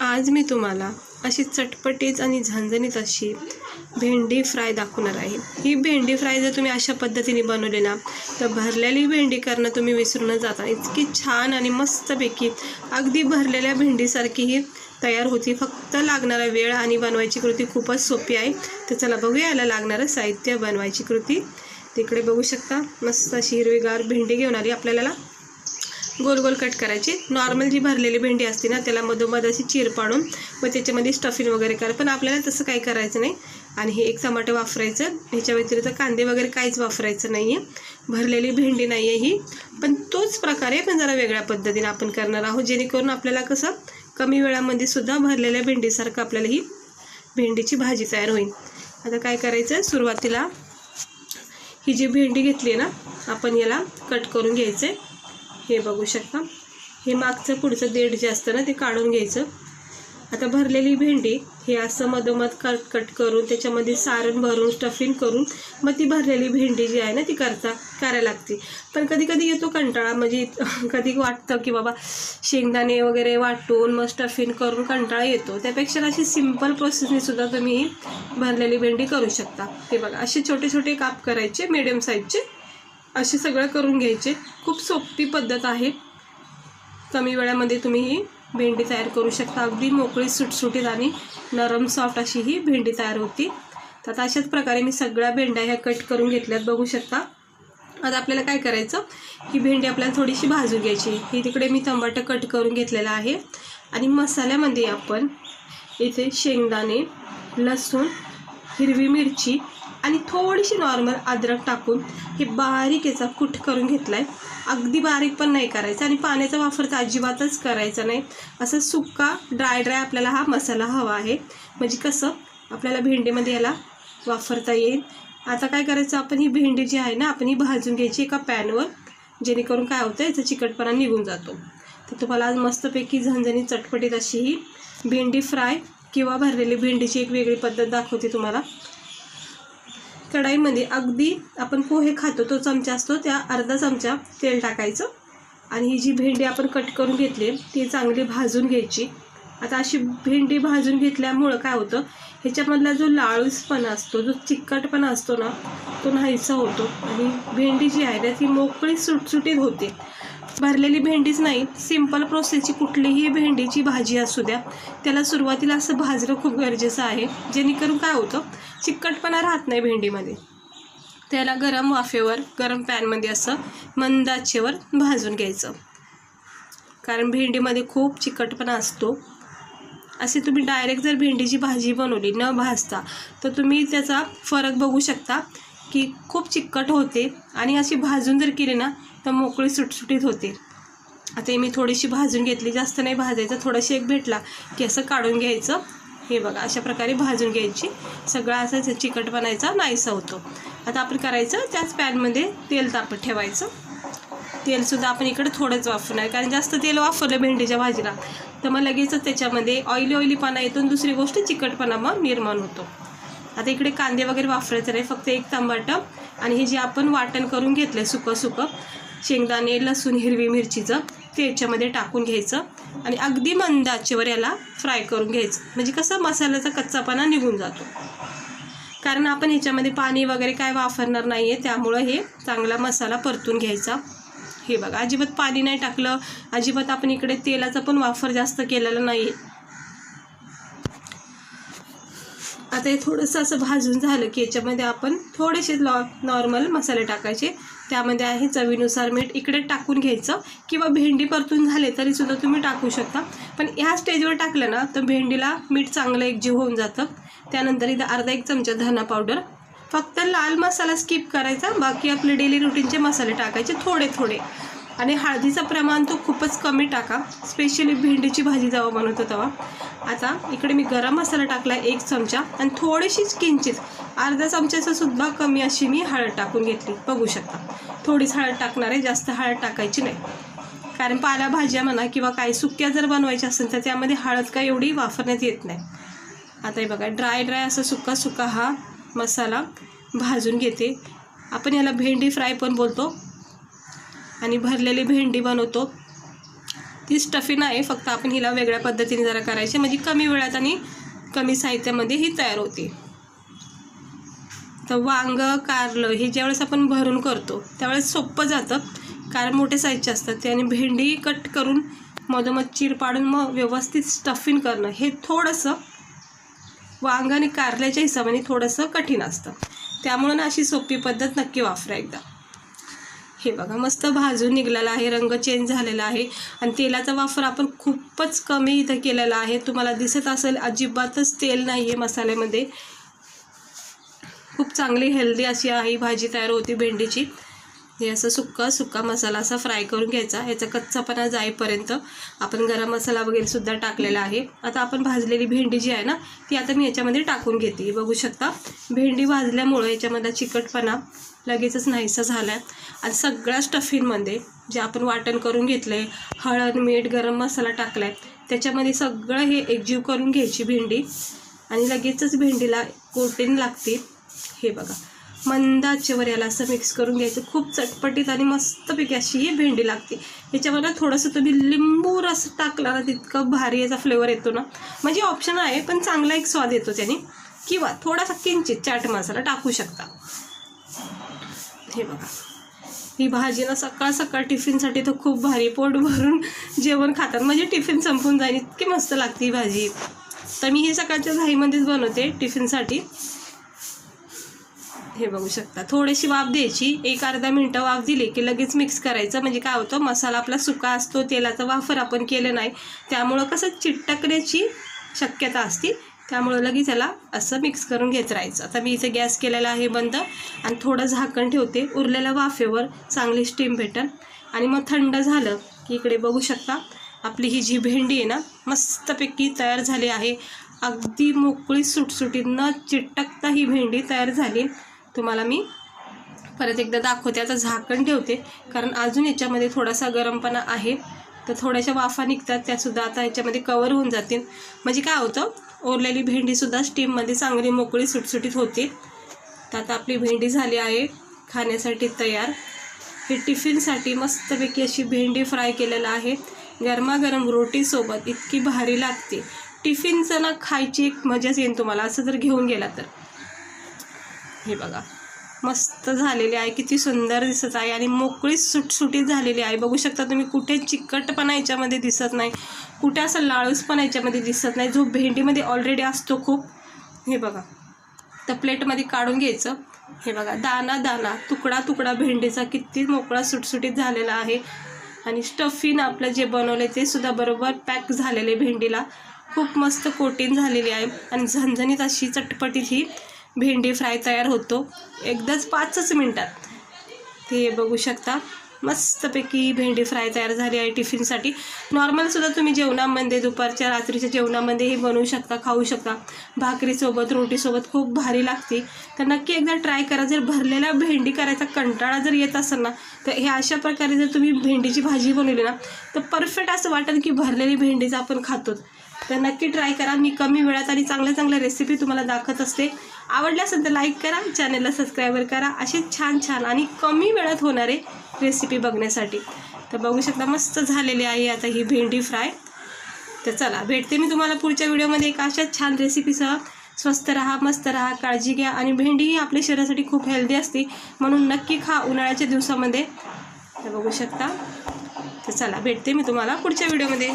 आज मी तुम्हाला अशी चटपटीत आणि झणझणीत अशी भेंडी फ्राय दाखवणार आहे। ही भेंडी फ्राय जर तुम्ही अशा पद्धतीने बनवली ना तर भरलेली भेंडी करणं तुम्ही विसरून जाता। इतकी छान आणि मस्तपैकी अगदी भरलेल्या भेंडीसारखी ही तयार होती। फक्त लागणारा वेळ आणि बनवायची कृती खूपच सोपी आहे। तर चला बघूया याला लागणारं साहित्य, बनवायची कृती। तिकडे बघू शकता मस्त अशी हिरवीगार भेंडी घेऊन आली। आपल्याला गोल गोल कट करायची। नॉर्मल जी भरलेली भेंडी असते ना त्याला मधोमध अशी चीर पाडून व त्याच्यामध्ये स्टफिंग वगैरे करा, पण आपल्याला तसं काही करायचं नाही। आणि हे एक टमाटर वापरायचं, ह्याच्या व्यतिरिक्त कांदे वगैरे काहीच वापरायचं नाही आहे। भरलेली भेंडी नाही आहे ही, पण तोच प्रकार आहे पण जरा वेगळ्या पद्धतीने आपण करणार आहोत, जेणेकरून आपल्याला कसं कमी वेळामध्ये सुद्धा भरलेल्या भेंडीसारखं आपल्याला ही भेंडीची भाजी तयार होईल। आता काय करायचं, सुरुवातीला ही जी भेंडी घेतली आहे ना आपण याला कट करून घ्यायचं आहे। हे बघू शकता, हे मागचं पुढचं देठ जे असतं ना ते काढून घ्यायचं। आता भरलेली भेंडी हे असं मधोमध कट करून त्याच्यामध्ये सारण भरून स्टफिंग करून मग ती भरलेली भेंडी जी आहे ना ती करायला लागते। पण कधी कधी येतो कंटाळा, म्हणजे कधी वाटतं की बाबा शेंगदाणे वगैरे वाटून मग स्टफिंग करून कंटाळा येतो, त्यापेक्षा अशी सिंपल प्रोसेसने सुद्धा तुम्ही भरलेली भेंडी करू शकता। ते बघा असे छोटे छोटे काप करायचे, मीडियम साईजचे असे सगळं करून घ्यायचे। खूप सोपी पद्धत आहे, कमी वेळामध्ये तुम्ही ही भेंडी तयार करू शकता। अगदी मोकळी सुटसुटीत आणि नरम सॉफ्ट अशी ही भेंडी तयार होती। तर आता अशाच प्रकारे मी सगळ्या भेंड्या ह्या कट करून घेतल्यात, बघू शकता। आता आपल्याला काय करायचं, ही भेंडी आपल्याला थोडीशी भाजून घ्यायची। ही तिकडे मी टमाटर कट करून घेतलेला आहे आणि मसाल्यामध्ये आपण इथे शेंगदाणे, लसूण, हिरवी मिरची आणि थोडीशी नॉर्मल अद्रक टाकून हे बारीक याचा कूट करून घेतला आहे। अगदी बारीक पण नाही करायचं आणि पाण्याचा वापर तर अजिबातच करायचा नाही। असं सुक्का ड्राय आपल्याला हा मसाला हवा आहे, म्हणजे कसं आपल्याला भेंडीमध्ये याला वापरता येईल। आता काय करायचं, आपण ही भेंडी जी आहे ना आपण ही भाजून घ्यायची एका पॅनवर, जेणेकरून काय होतं याचा चिकटपणा निघून जातो। तर तुम्हाला आज मस्तपैकी झणझणीत चटपटीत अशी ही भेंडी फ्राय किंवा भरलेली भेंडीची एक वेगळी पद्धत दाखवते तुम्हाला। कढाईमध्ये अगदी आपण पोहे खातो तो चमचा असतो त्या अर्धा चमचा तेल टाकायचं आणि ही जी भेंडी आपण कट करून घेतली ती चांगली भाजून घ्यायची। आता अशी भेंडी भाजून घेतल्यामुळं काय होतं, ह्याच्यामधला जो लाळूसपणा असतो, जो चिकटपणा असतो ना तो नाहीसा होतो आणि भेंडी जी आहे ती मोकळी सुटसुटीत होते। भरलेली भेंडीच नाही, सिंपल प्रोसेसची कुठलीही भेंडीची भाजी असू द्या त्याला सुरुवातीला असं भाजणं खूप गरजेचं आहे, जेणेकरून काय होतं चिकटपणा राहत नाही भेंडीमध्ये। त्याला गरम वाफेवर गरम पॅनमध्ये असं मंद आचेवर भाजून घ्यायचं, कारण भेंडीमध्ये खूप चिकटपणा असतो। असे तुम्ही डायरेक्ट जर भेंडीची भाजी बनवली न भाजता तर तुम्ही त्याचा फरक बघू शकता की खूप चिकट होते आणि अशी भाजून जर केली ना तर मोकळी सुटसुटीत होते। आता मी थोडीशी भाजून घेतली, जास्त नाही भाजायचं, थोडंशी एक भेटला की असं काढून घ्यायचं। हे बघा अशा प्रकारे भाजून घ्यायची, सगळं असं चिकटपणाचा नाहीसा होतो। आता आपण करायचं त्याच पॅनमध्ये तेल तापत ठेवायचं। तेलसुद्धा आपण इकडे थोडंच वापरणार, कारण जास्त तेल वापरलं भेंडीच्या भाजीला तर मग लगेचच त्याच्यामध्ये ऑइलीपणा येतो आणि दुसरी गोष्ट चिकटपणा मग निर्माण होतो। आता इकडे कांदे वगैरे वापरायचं नाही, फक्त एक टमाटर आणि हे जे आपण वाटण करून घेतलं सुकं शेंगदाणे, लसूण, हिरवी मिरचीचं ते याच्यामध्ये टाकून घ्यायचं आणि अगदी मंद आचेवर याला फ्राय करून घ्यायचं, म्हणजे कसं मसाल्याचा कच्चापणा निघून जातो। कारण आपण ह्याच्यामध्ये पाणी वगैरे काय वापरणार नाही आहे, त्यामुळं हे चांगला मसाला परतून घ्यायचा। हे बघा अजिबात पाणी नाही टाकलं, अजिबात आपण इकडे तेलाचा पण वापर जास्त केलेला नाही। आता हे थोडंसं असं भाजून झालं की याच्यामध्ये आपण थोडेसे नॉर्मल मसाले टाकायचे। त्यामध्ये आहे चवीनुसार मीठ इकडे टाकून घ्यायचं, किंवा भेंडी परतून झाले तरीसुद्धा तुम्ही टाकू शकता, पण ह्या स्टेजवर टाकलं ना तर भेंडीला मीठ चांगलं एकजीव होऊन जातं। त्यानंतर इथं अर्धा एक चमचा धना पावडर, फक्त लाल मसाला स्किप करायचा, बाकी आपले डेली रुटीनचे मसाले टाकायचे थोडे थोडे। आणि हळदीचं प्रमाण तो खूपच कमी टाका, स्पेशली भेंडीची भाजी जेव्हा बनवतो तेव्हा। आता इकडे मी गरम मसाला टाकला 1 चमचा आणि थोडीशीच किंचित अर्धा चमच्याचं सुद्धा कमी अशी मी हळद टाकून घेतली, बघू शकता। थोडीच हळद टाकणार आहे, जास्त हळद टाकायची नाही, कारण पालेभाज्या म्हणा किंवा काही सुक्या जर बनवायच्या असेल तर त्यामध्ये हळद काय एवढी वापरण्यात येत नाही। आता हे बघा ड्राय असं सुका हा मसाला भाजून घेते। आपण याला भेंडी फ्राय पण बोलतो आणि भरलेली भेंडी बनवतो। ती स्टफी नाही, फक्त आपण हिला वेगळ्या पद्धतीने जरा करायची, म्हणजे कमी वेळात आणि कमी साहित्यामध्ये ही तयार होते. तर वांग, कारलं हे ज्यावेळेस आपण भरून करतो त्यावेळेस सोपं जातं, कारण मोठे साईजचे असतात ते, आणि भेंडी कट करून मधोमध चीर पाडून मग व्यवस्थित स्टफिंग करणं हे थोडंसं वांग आणि कारल्याच्या हिशोबाने थोडंसं कठीण असतं. त्यामुळं ना अशी सोपी पद्धत नक्की वापरा एकदा. हे बघा मस्त भाजून निघालेला आहे, रंग चेंज झालेला आहे, आणि तेलाचा वापर आपण खूपच कमी इथं केलेला आहे. तुम्हाला दिसत असेल अजिबातच तेल नाही आहे मसाल्यामध्ये. खूप चांगली हेल्दी अशी ही भाजी तयार होती भेंडीची. हे असं सुक्का मसाला असा फ्राय करून घ्यायचा, ह्याचा कच्चापणा जाईपर्यंत. आपण गरम मसाला वगैरे सुद्धा टाकलेला आहे. आता आपण भाजलेली भेंडी जी आहे ना ती आता मी याच्यामध्ये टाकून घेते. बघू शकता भेंडी भाजल्यामुळं याच्यामधला चिकटपणा लगेचच नाहीसा झाला आहे, आणि सगळ्या स्टफिंगमध्ये जे आपण वाटण करून घेतलं आहे, हळद, मीठ, गरम मसाला टाकला आहे, त्याच्यामध्ये सगळं हे एकजीव करून घ्यायची भेंडी, आणि लगेचच भेंडीला कोटिंग लागते. हे बघा मंद आचेवर याला असं मिक्स करून घ्यायचं. खूप चटपटीत आणि मस्तपैकी अशी ही भेंडी लागते. याच्यावर थोडंसं तुम्ही लिंबू रस टाकला ना तितकं भारी याचा फ्लेवर येतो ना, म्हणजे ऑप्शन आहे पण चांगला एक स्वाद येतो त्याने, किंवा थोडासा किंचित चाट मसाला टाकू शकता. हे बघा ही भाजी ना सकाळ सकाळ टिफिनसाठी तर खूप भारी, पोट भरून जेवण खातात, म्हणजे टिफिन संपून जाईल इतकी मस्त लागते ही भाजी. तर मी ही सकाळच्या घाईमध्येच बनवते टिफिनसाठी. हे बघू शकता थोडीशी वाफ द्यायची, 1-अर्धा मिनटं वाफ दिली की लगेच मिक्स करायचं. म्हणजे काय होतं मसाला आपला सुका असतो, तेलाचा वापर आपण केलं नाही, त्यामुळं कसं चिटकण्याची शक्यता असते, त्यामुळं लगेच त्याला असं मिक्स करून घेत राहायचं. आता मी इथे गॅस केलेला आहे बंद, आणि थोडं झाकण ठेवते, उरलेल्या वाफेवर चांगली स्टीम भेटेल. आणि मग थंड झालं की इकडे बघू शकता आपली ही जी भेंडी आहे ना मस्तपैकी तयार झाली आहे. अगदी मोकळी सुटसुटीत न चिटकता ही भेंडी तयार झाली. तुम्हाला मी परत एकदा दाखवते. आता झाकण ठेवते, कारण अजून याच्यामध्ये थोडासा गरमपणा आहे, तर थोड्याशा वाफा निघतात त्यासुद्धा आता याच्यामध्ये कवर होऊन जातील. म्हणजे काय होतं ओरलेली भेंडीसुद्धा स्टीममध्ये चांगली मोकळी सुटसुटीत होते. तर आता आपली भेंडी झाली आहे खाण्यासाठी तयार. हे टिफिनसाठी मस्तपैकी अशी भेंडी फ्राय केलेला आहे, गरमागरम रोटीसोबत इतकी भारी लागते. टिफिनचं ना खायची एक मजाच येईल तुम्हाला, असं जर घेऊन गेला तर. हे बघा मस्त झालेली आहे, किती सुंदर दिसत आहे, आणि मोकळी सुटसुटीत झालेली आहे. बघू शकता तुम्ही कुठे चिकटपणा याच्यामध्ये दिसत नाही, कुठे असं लाळूसपणा याच्यामध्ये दिसत नाही, जो भेंडीमध्ये ऑलरेडी असतो खूप. हे बघा तर प्लेटमध्ये काढून घ्यायचं. हे बघा दाना दाना तुकडा तुकडा भेंडीचा किती मोकळा सुटसुटीत झालेला आहे, आणि स्टफिंग आपलं जे बनवलं ते सुद्धा बरोबर पॅक झालेले भेंडीला. खूप मस्त कोटिंग झालेली आहे, आणि झणझणीत अशी चटपटीत ही भेंडी फ्राय तयार होतो एकदाच 5च मिनटात. ते बघू शकता मस्तपैकी भेंडी फ्राय तयार झाली आहे टिफिनसाठी. नॉर्मलसुद्धा तुम्ही जेवणामध्ये दुपारच्या रात्रीच्या जेवणामध्ये हे बनवू शकता, खाऊ शकता, भाकरीसोबत रोटीसोबत खूप भारी लागते. तर नक्की एकदा ट्राय करा. जर भरलेला भेंडी करायचा कंटाळा जर येत असेल ना, तर हे अशा प्रकारे जर तुम्ही भेंडीची भाजी बनवली ना तर परफेक्ट असं वाटेल की भरलेली भेंडीचं आपण खातो. तर नक्की ट्राय करा. मी कमी वेळात आणि चांगल्या रेसिपी तुम्हाला दाखवत असते. आवडल्या असेल तर लाईक करा, चॅनलला सबस्क्राईब करा, असे छान आणि कमी वेळात होणारे रेसिपी बघण्यासाठी. तर बघू शकता मस्त झालेली आहे आता ही भेंडी फ्राय. तर चला भेटते मी तुम्हाला पुढच्या व्हिडिओमध्ये एक अशाच छान रेसिपीसह. स्वस्त राहा, मस्त राहा, काळजी घ्या, आणि भेंडी ही आपल्या शरीरासाठी खूप हेल्दी असते, म्हणून नक्की खा उन्हाळ्याच्या दिवसामध्ये. तर बघू शकता. तर चला भेटते मी तुम्हाला पुढच्या व्हिडिओमध्ये.